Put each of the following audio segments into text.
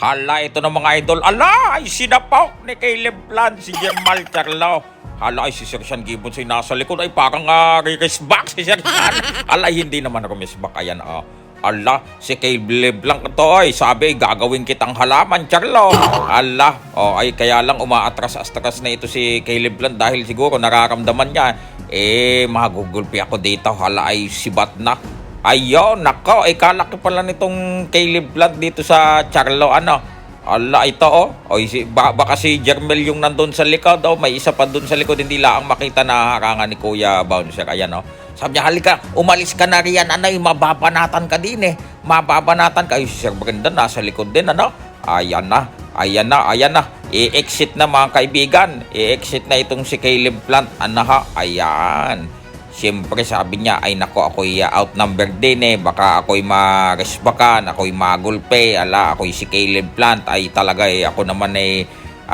Hala, ito na mga idol. Ala, ay sinapok ni Caleb Plant, si Jermal Charlo. Hala, ay si Sir Sean Gibbons ay nasa likod. Ay parang re-raceback si Sir Sean. Ala, hindi naman rumisback. Ayan, Ala, si Caleb lang ito ay sabi, gagawin kitang halaman, Charlo. Ala, ay kaya lang umaatras-astras na ito si Caleb Plant dahil siguro nararamdaman niya, magugulpi ako dito. Hala, ay sibat na. Ayun, nako, kalaki pala nitong Caleb Plant dito sa Charlo, Ala, ito, baka si Jermel yung nandun sa likod, may isa pa dun sa likod, hindi lang makita na harangan ni Kuya Bouncer, ayan, Sabi niya, halika, umalis ka na riyan, mababanatan ka din, mababanatan ka. Ay, si Sir Brendan, nasa likod din, Ayan na, i-exit na mga kaibigan, i-exit na itong si Caleb Plant, ayan. Siyempre sabi niya, ay nako, ako'y outnumbered din baka ako'y maresbakan, ako'y magulpe, ako'y si Caleb Plant, ay talaga ako naman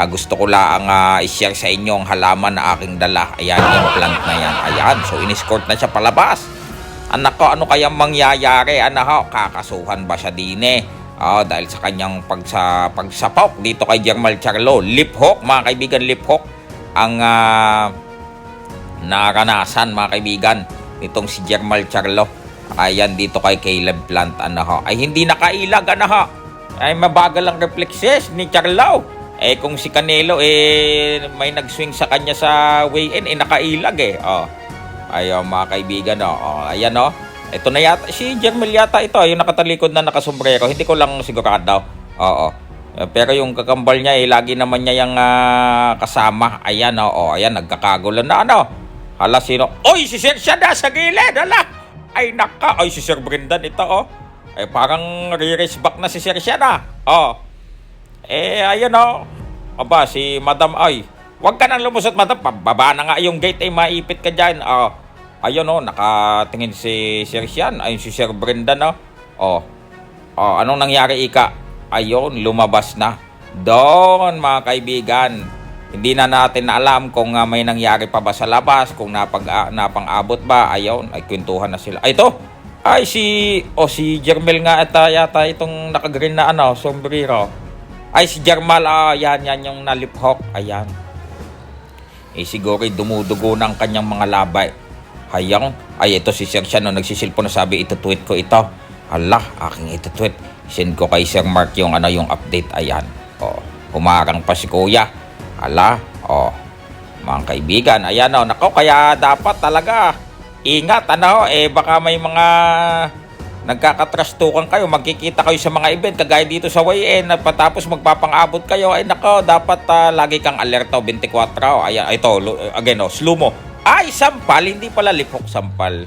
gusto ko lang i-share sa inyo ang halaman na aking dala. Ayan, yung plant na yan. Ayan, so in-escort na siya palabas. Nako, ano kayang mangyayari? Kakasuhan ba siya din dahil sa kanyang pagsapok dito kay Jermal Charlo. Lip hook, mga kaibigan, lip hook ang naranasan, mga kaibigan, nitong si Jermal Charlo. Ayan, dito kay Caleb Plant, ay hindi nakailag, ay mabagal ang reflexes ni Charlo. Kung si Canelo may nag-swing sa kanya sa weigh-in, nakailag Ayun, mga kaibigan, ayan, ito na yata si Jermal, yata ito yung nakatalikod na nakasombrero, hindi ko lang sigurado. Pero yung kakambal niya lagi naman niya yung kasama. Ayan, ayan, nagkakagulo na, Hala, sino? Oy, si Sir Sean sa gilid, hala. Ay, naka. Ay, si Sir Brendan ito, Ay, parang re-race back na si Sir Sean, Ayan, Aba, si Madam, wag ka nang lumusot, Madam. Pababa na nga yung gate, maipit ka dyan, Ayun, nakatingin si Sir Sean. Ayun, si Sir Brendan, anong nangyari, Ika? Ayun, lumabas na. Doon, mga kaibigan. Hindi na natin alam kung may nangyari pa ba sa labas, kung napang-abot ba. Ayun, ay kwentuhan na sila. Ay, ito! Ay, si Jermel nga yata itong nakagreen na sombrero. Ay, si Jermal, yan yung naliphok. Ayan. Siguro dumudugo ng kanyang mga labay. Hayang, ay ito si Sir Sean, nagsisilpo na sabi, ito-tweet ko ito. Allah, aking ito-tweet. Send ko kay Sir Mark yung update. Ayan. Humarang pa si Kuya. Ala, mga kaibigan, ayan, nako, kaya dapat talaga ingat, baka may mga nagkakatrastukan kayo, magkikita kayo sa mga event, kagaya dito sa weigh-in, patapos magpapang-abot kayo, ay nako, dapat lagi kang alerto, 24, ayan, ito, again, slow mo, ay, sampal, hindi pala lipok, sampal.